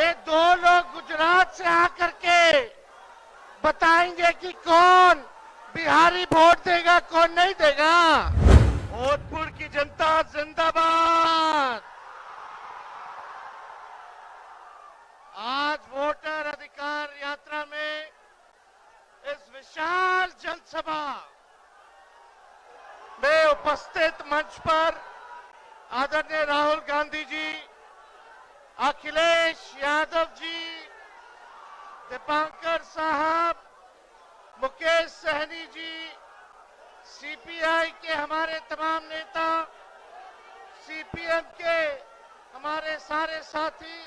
ये दो लोग गुजरात से आकर के बताएंगे कि कौन बिहारी वोट देगा कौन नहीं देगा। भोजपुर की जनता जिंदाबाद। आज वोटर अधिकार यात्रा में इस विशाल जनसभा में उपस्थित मंच पर आदरणीय राहुल गांधी जी, अखिलेश यादव जी, दीपांकर साहब, मुकेश सहनी जी, सीपीआई के हमारे तमाम नेता, सीपीएम के हमारे सारे साथी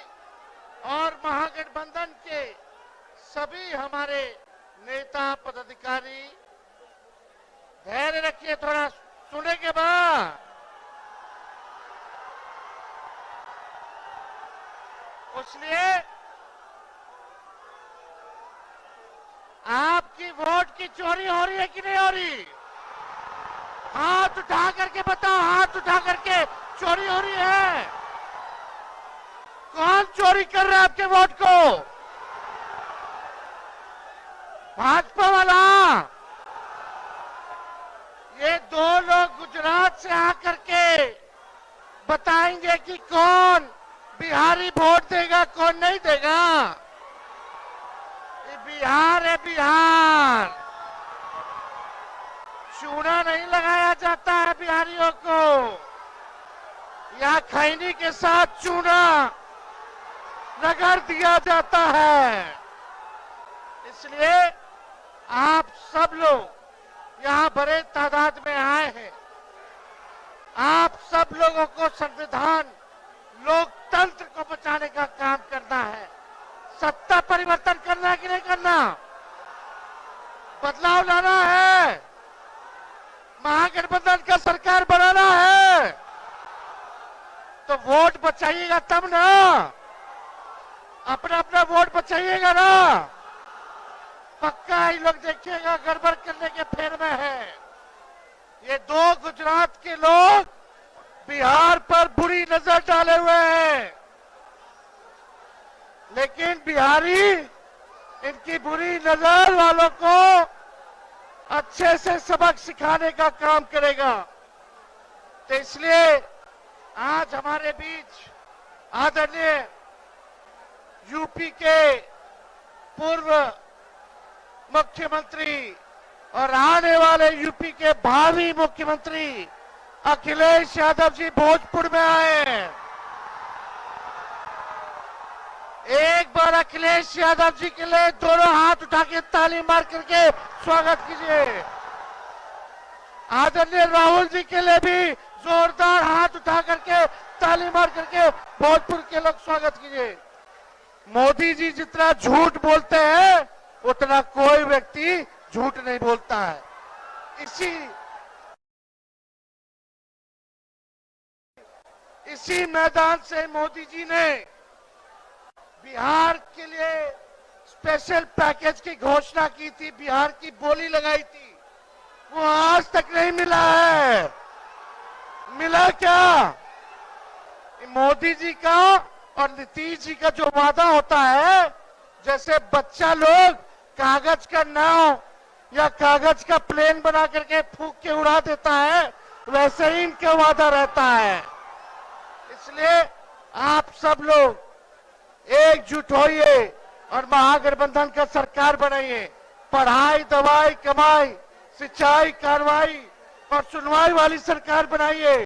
और महागठबंधन के सभी हमारे नेता पदाधिकारी, धैर्य रखिए, थोड़ा सुने के बाद। इसलिए आपकी वोट की चोरी हो रही है कि नहीं हो रही? हाथ उठा करके बताओ, हाथ उठा करके चोरी हो रही है? कौन चोरी कर रहा है आपके वोट को? भाजपा वाला। ये दो लोग गुजरात से आकर के बताएंगे कि कौन बिहारी वोट देगा कौन नहीं देगा। ये बिहार है, बिहार। चूना नहीं लगाया जाता है बिहारियों को, यहाँ खैनी के साथ चूना रगड़ दिया जाता है। इसलिए आप सब लोग यहाँ बड़े तादाद में आए हैं। आप सब लोगों को संविधान, लोकतंत्र को बचाने का काम करना है। सत्ता परिवर्तन करना है कि नहीं करना? बदलाव लाना है, महागठबंधन का सरकार बनाना है। तो वोट बचाइएगा तब ना, अपना अपना वोट बचाइएगा ना। पक्का ये लोग देखिएगा गड़बड़ करने के फेर में है। ये दो गुजरात के लोग बिहार पर बुरी नजर डाले हुए हैं, लेकिन बिहारी इनकी बुरी नजर वालों को अच्छे से सबक सिखाने का काम करेगा। तो इसलिए आज हमारे बीच आदरणीय यूपी के पूर्व मुख्यमंत्री और आने वाले यूपी के भावी मुख्यमंत्री अखिलेश यादव जी भोजपुर में आए हैं। एक बार अखिलेश यादव जी के लिए दोनों हाथ उठा के ताली मार करके स्वागत कीजिए। आदरणीय राहुल जी के लिए भी जोरदार हाथ उठा करके ताली मार करके भोजपुर के लोग स्वागत कीजिए। मोदी जी जितना झूठ बोलते हैं उतना कोई व्यक्ति झूठ नहीं बोलता है। इसी मैदान से मोदी जी ने बिहार के लिए स्पेशल पैकेज की घोषणा की थी, बिहार की बोली लगाई थी। वो आज तक नहीं मिला है। मिला क्या? मोदी जी का और नीतीश जी का जो वादा होता है, जैसे बच्चा लोग कागज का नाव या कागज का प्लेन बना करके फूंक के उड़ा देता है, वैसे ही इनका वादा रहता है। इसलिए आप सब लोग एकजुट होइए और महागठबंधन का सरकार बनाइए। पढ़ाई, दवाई, कमाई, सिंचाई, कार्रवाई और सुनवाई वाली सरकार बनाइए।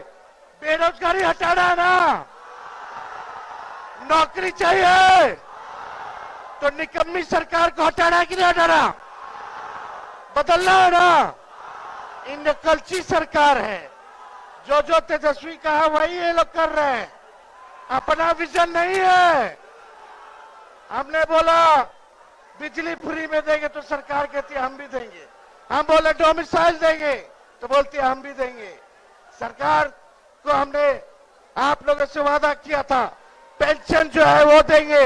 बेरोजगारी हटाना है ना, नौकरी चाहिए तो निकम्मी सरकार को हटाना है कि नहीं हटाना? बदलना है ना। इन नकलची सरकार है, जो तेजस्वी कहा वही ये लोग कर रहे हैं। अपना विजन नहीं है। हमने बोला बिजली फ्री में देंगे तो सरकार कहती है हम भी देंगे। हम बोले डोमिसाइल देंगे तो बोलती है हम भी देंगे। सरकार को हमने आप लोगों से वादा किया था पेंशन जो है वो देंगे,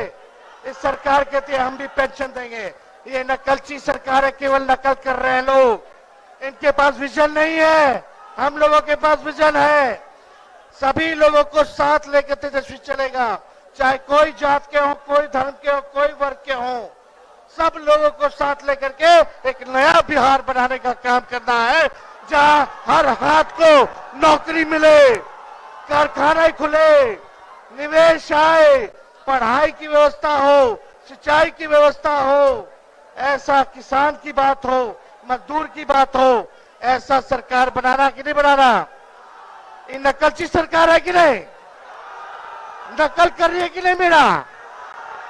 इस सरकार कहती है हम भी पेंशन देंगे। ये नकलची सरकार है, केवल नकल कर रहे हैं लोग। इनके पास विजन नहीं है, हम लोगों के पास विजन है। सभी लोगों को साथ लेकर तेजस्वी चलेगा। चाहे कोई जात के हो, कोई धर्म के हो, कोई वर्ग के हो, सब लोगों को साथ लेकर के एक नया बिहार बनाने का काम करना है, जहां हर हाथ को नौकरी मिले, कारखाने खुले, निवेश आए, पढ़ाई की व्यवस्था हो, सिंचाई की व्यवस्था हो, ऐसा किसान की बात हो, मजदूर की बात हो, ऐसा सरकार बनाना कि नहीं बनाना? ये नकलची सरकार है कि नहीं? नकल कर रही है कि नहीं? मेरा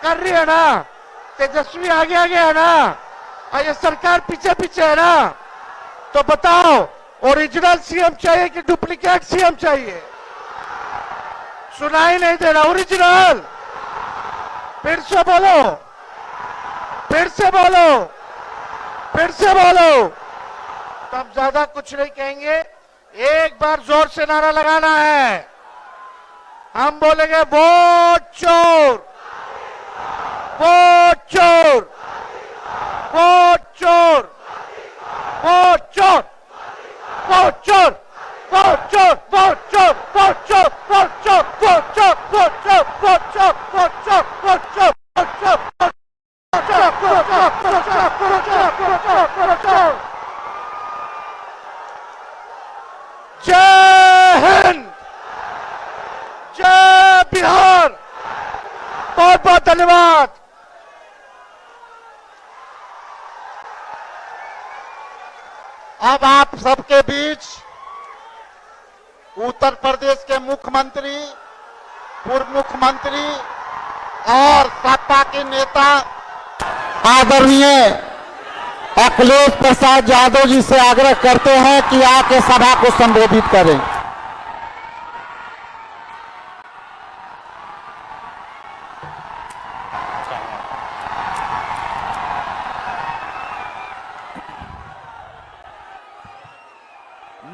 कर रही है ना? तेजस्वी आगे आगे है ना, और ये सरकार पीछे पीछे है ना? तो बताओ, ओरिजिनल सीएम चाहिए कि डुप्लीकेट सीएम चाहिए? सुनाई नहीं दे रहा। ओरिजिनल, फिर से बोलो, फिर से बोलो, फिर से बोलो। तब ज्यादा कुछ नहीं कहेंगे, एक बार जोर से नारा लगाना है। हम बोलेंगे वोट चोर, वोट चोर, वोट चोर, वोट चोर, वोट चोर, वोट चोर, वोट चोर, वोट चोर, वोट चोर, वोट चोर, वोट चोर, वोट चोर, वोट चोर, वोट चोर, वोट चोर। जय हिंद, जय बिहार, बहुत बहुत धन्यवाद। अब आप सबके बीच उत्तर प्रदेश के मुख्यमंत्री, पूर्व मुख्यमंत्री और सपा के नेता आदरणीय अखिलेश प्रसाद यादव जी से आग्रह करते हैं कि आके सभा को संबोधित करें।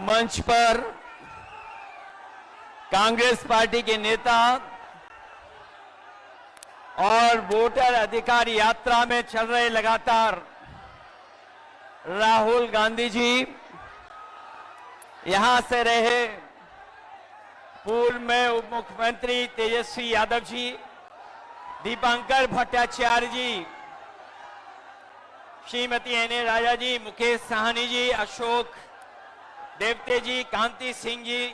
मंच पर कांग्रेस पार्टी के नेता और वोटर अधिकार यात्रा में चल रहे लगातार राहुल गांधी जी, यहां से रहे पूर्व में उप मुख्यमंत्री तेजस्वी यादव जी, दीपांकर भट्टाचार्य जी, श्रीमती एन राजा जी, मुकेश साहनी जी, अशोक देवते जी, कांति सिंह जी,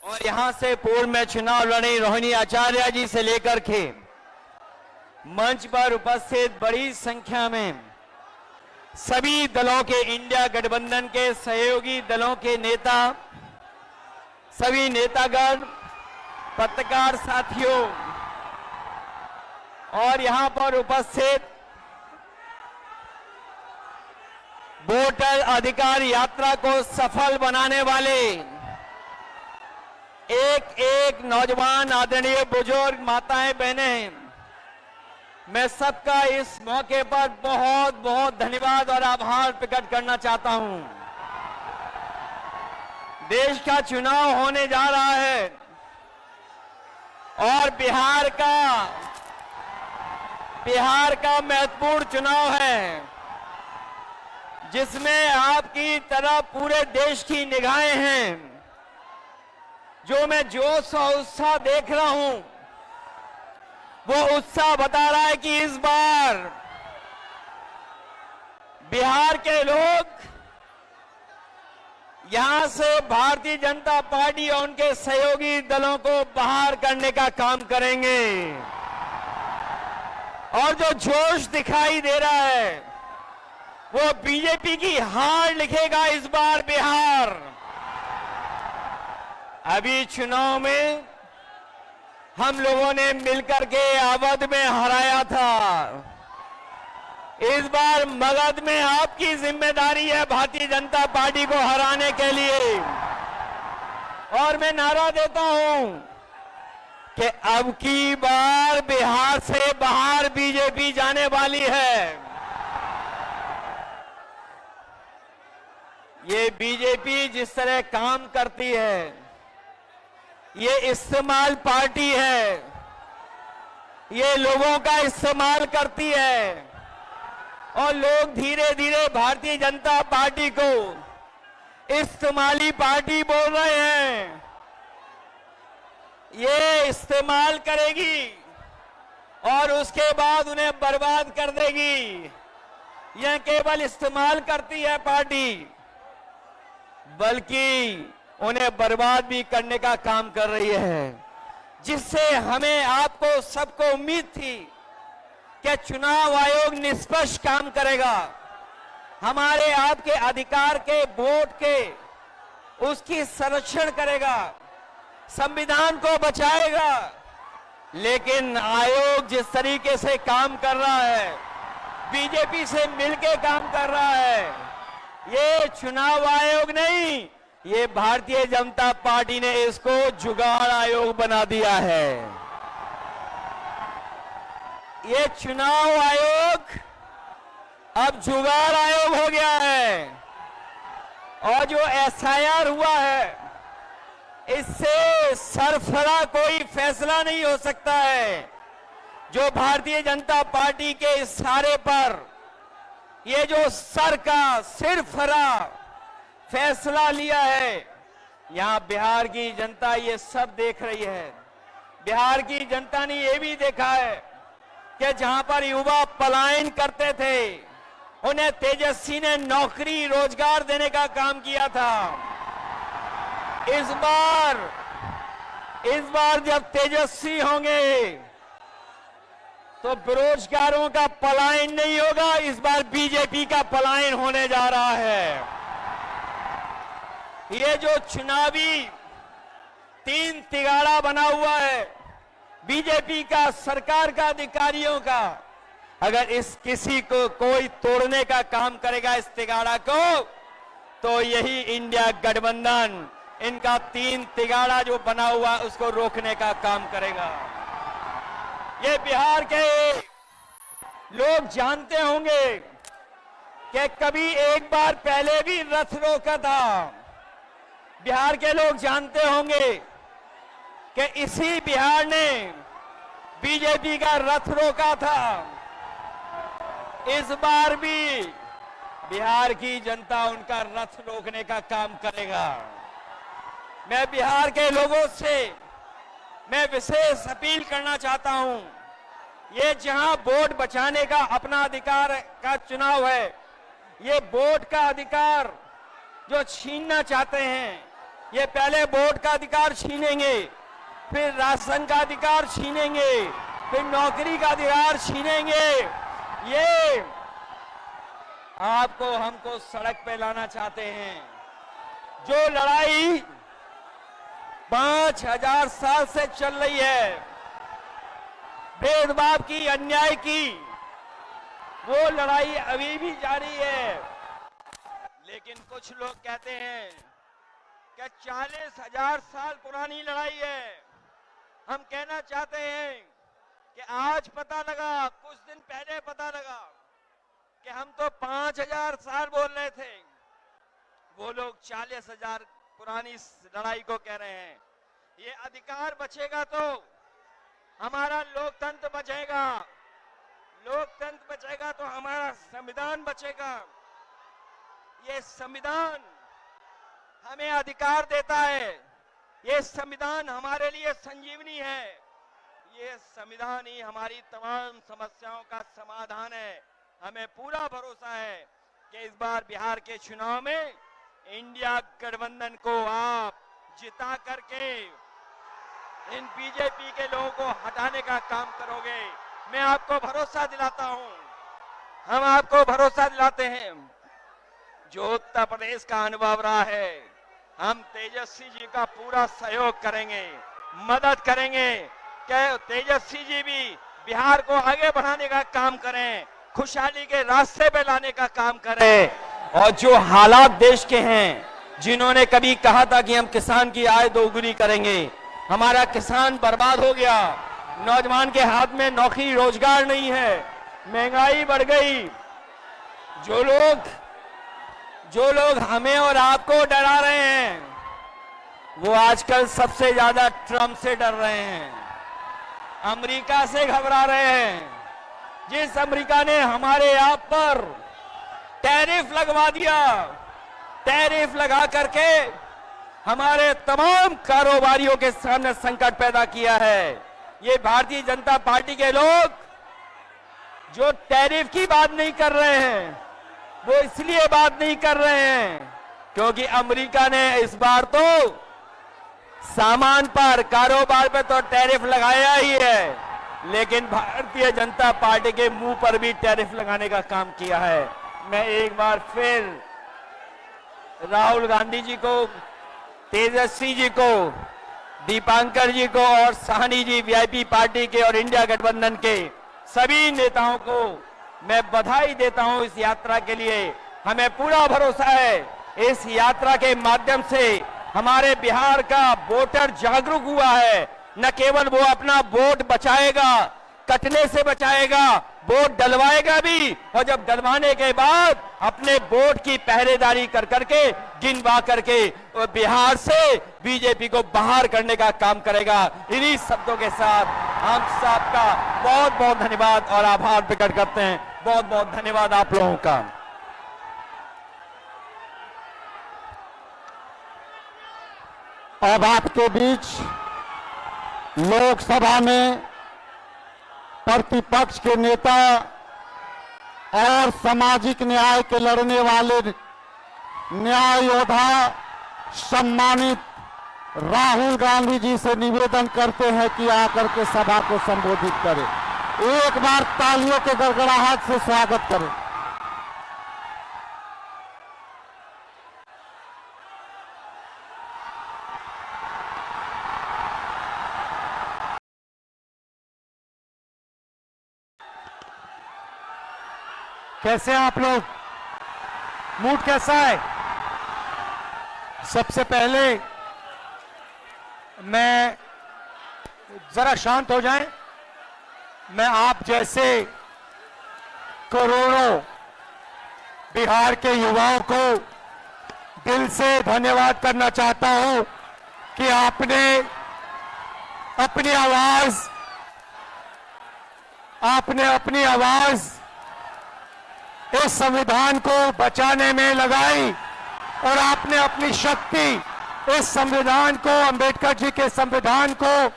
और यहां से पूर्व में चुनाव लड़ी रोहिणी आचार्य जी से लेकर के मंच पर उपस्थित बड़ी संख्या में सभी दलों के, इंडिया गठबंधन के सहयोगी दलों के नेता, सभी नेतागण, पत्रकार साथियों और यहां पर उपस्थित वोटर अधिकार यात्रा को सफल बनाने वाले एक एक नौजवान, आदरणीय बुजुर्ग, माताएं, बहनें, मैं सबका इस मौके पर बहुत बहुत धन्यवाद और आभार प्रकट करना चाहता हूं। देश का चुनाव होने जा रहा है और बिहार का महत्वपूर्ण चुनाव है, जिसमें आपकी तरह पूरे देश की निगाहें हैं। जो मैं जोश और उत्साह देख रहा हूं, वो उत्साह बता रहा है कि इस बार बिहार के लोग यहां से भारतीय जनता पार्टी और उनके सहयोगी दलों को बाहर करने का काम करेंगे। और जो जोश दिखाई दे रहा है वो बीजेपी की हार लिखेगा इस बार बिहार। अभी चुनाव में हम लोगों ने मिलकर के अवध में हराया था, इस बार मगध में आपकी जिम्मेदारी है भारतीय जनता पार्टी को हराने के लिए। और मैं नारा देता हूं कि अब की बार बिहार से बाहर बीजेपी जाने वाली है। ये बीजेपी जिस तरह काम करती है, ये इस्तेमाल पार्टी है, ये लोगों का इस्तेमाल करती है और लोग धीरे धीरे भारतीय जनता पार्टी को इस्तेमाली पार्टी बोल रहे हैं। ये इस्तेमाल करेगी और उसके बाद उन्हें बर्बाद कर देगी। यह केवल इस्तेमाल करती है पार्टी, बल्कि उन्हें बर्बाद भी करने का काम कर रही है, जिससे हमें आपको सबको उम्मीद थी कि चुनाव आयोग निष्पक्ष काम करेगा, हमारे आपके अधिकार के वोट के उसकी संरक्षण करेगा, संविधान को बचाएगा। लेकिन आयोग जिस तरीके से काम कर रहा है, बीजेपी से मिलकर काम कर रहा है, ये चुनाव आयोग नहीं, ये भारतीय जनता पार्टी ने इसको जुगाड़ आयोग बना दिया है। ये चुनाव आयोग अब जुगाड़ आयोग हो गया है। और जो एसआईआर हुआ है, इससे सरफरा कोई फैसला नहीं हो सकता है। जो भारतीय जनता पार्टी के इशारे पर ये जो सर का सिरफरा फैसला लिया है, यहां बिहार की जनता ये सब देख रही है। बिहार की जनता ने ये भी देखा है कि जहां पर युवा पलायन करते थे, उन्हें तेजस्वी ने नौकरी रोजगार देने का काम किया था। इस बार जब तेजस्वी होंगे तो बेरोजगारों का पलायन नहीं होगा, इस बार बीजेपी का पलायन होने जा रहा है। ये जो चुनावी तीन तिगाड़ा बना हुआ है बीजेपी का, सरकार का, अधिकारियों का, अगर इस किसी को कोई तोड़ने का काम करेगा इस तिगाड़ा को, तो यही इंडिया गठबंधन इनका तीन तिगाड़ा जो बना हुआ उसको रोकने का काम करेगा। ये बिहार के लोग जानते होंगे कि कभी एक बार पहले भी रथ रोका था। बिहार के लोग जानते होंगे कि इसी बिहार ने बीजेपी का रथ रोका था। इस बार भी बिहार की जनता उनका रथ रोकने का काम करेगा। मैं बिहार के लोगों से मैं विशेष अपील करना चाहता हूं, ये जहां वोट बचाने का अपना अधिकार का चुनाव है, ये वोट का अधिकार जो छीनना चाहते हैं, ये पहले वोट का अधिकार छीनेंगे, फिर राशन का अधिकार छीनेंगे, फिर नौकरी का अधिकार छीनेंगे। ये आपको हमको सड़क पे लाना चाहते हैं। जो लड़ाई 5000 साल से चल रही है, भेदभाव की, अन्याय की, वो लड़ाई अभी भी जारी है। लेकिन कुछ लोग कहते हैं कि 40,000 साल पुरानी लड़ाई है। हम कहना चाहते हैं कि आज पता लगा, कुछ दिन पहले पता लगा कि हम तो 5000 साल बोल रहे थे, वो लोग 40,000 पुरानी लड़ाई को कह रहे हैं। ये अधिकार बचेगा तो हमारा लोकतंत्र बचेगा, लोकतंत्र बचेगा तो हमारा संविधान बचेगा। ये संविधान हमें अधिकार देता है, ये संविधान हमारे लिए संजीवनी है, ये संविधान ही हमारी तमाम समस्याओं का समाधान है। हमें पूरा भरोसा है कि इस बार बिहार के चुनाव में इंडिया गठबंधन को आप जिता करके इन बीजेपी के लोगों को हटाने का काम करोगे। मैं आपको भरोसा दिलाता हूं, हम आपको भरोसा दिलाते हैं। जो उत्तर प्रदेश का अनुभव रहा है, हम तेजस्वी जी का पूरा सहयोग करेंगे, मदद करेंगे कि तेजस्वी जी भी बिहार को आगे बढ़ाने का काम करें, खुशहाली के रास्ते पे लाने का काम करें। और जो हालात देश के हैं, जिन्होंने कभी कहा था कि हम किसान की आय दोगुनी करेंगे, हमारा किसान बर्बाद हो गया, नौजवान के हाथ में नौकरी रोजगार नहीं है, महंगाई बढ़ गई। जो लोग हमें और आपको डरा रहे हैं, वो आजकल सबसे ज्यादा ट्रंप से डर रहे हैं, अमेरिका से घबरा रहे हैं। जिस अमेरिका ने हमारे आप पर टैरिफ लगवा दिया, टैरिफ लगा करके हमारे तमाम कारोबारियों के सामने संकट पैदा किया है, ये भारतीय जनता पार्टी के लोग जो टैरिफ की बात नहीं कर रहे हैं, वो इसलिए बात नहीं कर रहे हैं क्योंकि अमेरिका ने इस बार तो सामान पर, कारोबार पे तो टैरिफ लगाया ही है, लेकिन भारतीय जनता पार्टी के मुंह पर भी टैरिफ लगाने का काम किया है। मैं एक बार फिर राहुल गांधी जी को, तेजस्वी जी को, दीपांकर जी को और साहनी जी वीआईपी पार्टी के और इंडिया गठबंधन के सभी नेताओं को मैं बधाई देता हूं इस यात्रा के लिए। हमें पूरा भरोसा है इस यात्रा के माध्यम से हमारे बिहार का वोटर जागरूक हुआ है। न केवल वो अपना वोट बचाएगा, कटने से बचाएगा, वोट डलवाएगा भी, और जब डलवाने के बाद अपने वोट की पहरेदारी कर करके, गिनवा करके और बिहार से बीजेपी को बाहर करने का काम करेगा। इन्हीं शब्दों के साथ हम सबका बहुत बहुत धन्यवाद और आभार प्रकट करते हैं। बहुत बहुत धन्यवाद आप लोगों का। अब आपके बीच लोकसभा में प्रतिपक्ष के नेता और सामाजिक न्याय के लड़ने वाले न्याय योद्धा सम्मानित राहुल गांधी जी से निवेदन करते हैं कि आकर के सभा को संबोधित करें। एक बार तालियों के गड़गड़ाहट से स्वागत करें। कैसे हैं आप लोग? मूड कैसा है? सबसे पहले मैं जरा शांत हो जाएं। मैं आप जैसे करोड़ों बिहार के युवाओं को दिल से धन्यवाद करना चाहता हूं कि आपने अपनी आवाज इस संविधान को बचाने में लगाई और आपने अपनी शक्ति इस संविधान को, अंबेडकर जी के संविधान को,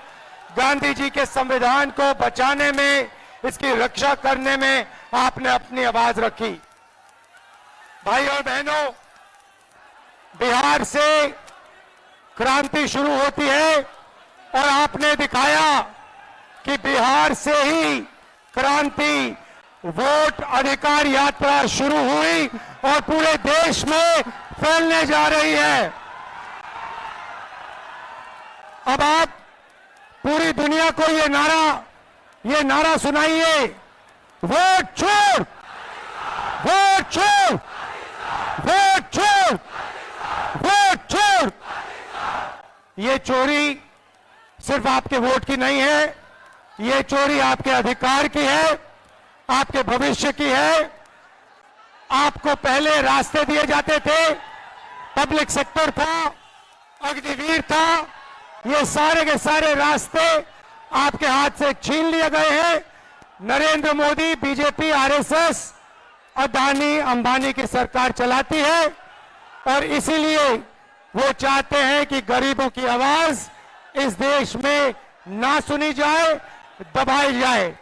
गांधी जी के संविधान को बचाने में, इसकी रक्षा करने में आपने अपनी आवाज रखी। भाई और बहनों, बिहार से क्रांति शुरू होती है और आपने दिखाया कि बिहार से ही क्रांति, वोट अधिकार यात्रा शुरू हुई और पूरे देश में फैलने जा रही है। अब आप पूरी दुनिया को ये नारा सुनाइए, वोट छोड़, वोट छोड़, वोट छोड़, वोट छोड़। ये चोरी सिर्फ आपके वोट की नहीं है, ये चोरी आपके अधिकार की है, आपके भविष्य की है। आपको पहले रास्ते दिए जाते थे, पब्लिक सेक्टर था, अग्निवीर था, ये सारे के सारे रास्ते आपके हाथ से छीन लिए गए हैं। नरेंद्र मोदी, बीजेपी, आरएसएस, अदानी अंबानी की सरकार चलाती है और इसीलिए वो चाहते हैं कि गरीबों की आवाज इस देश में ना सुनी जाए, दबाई जाए।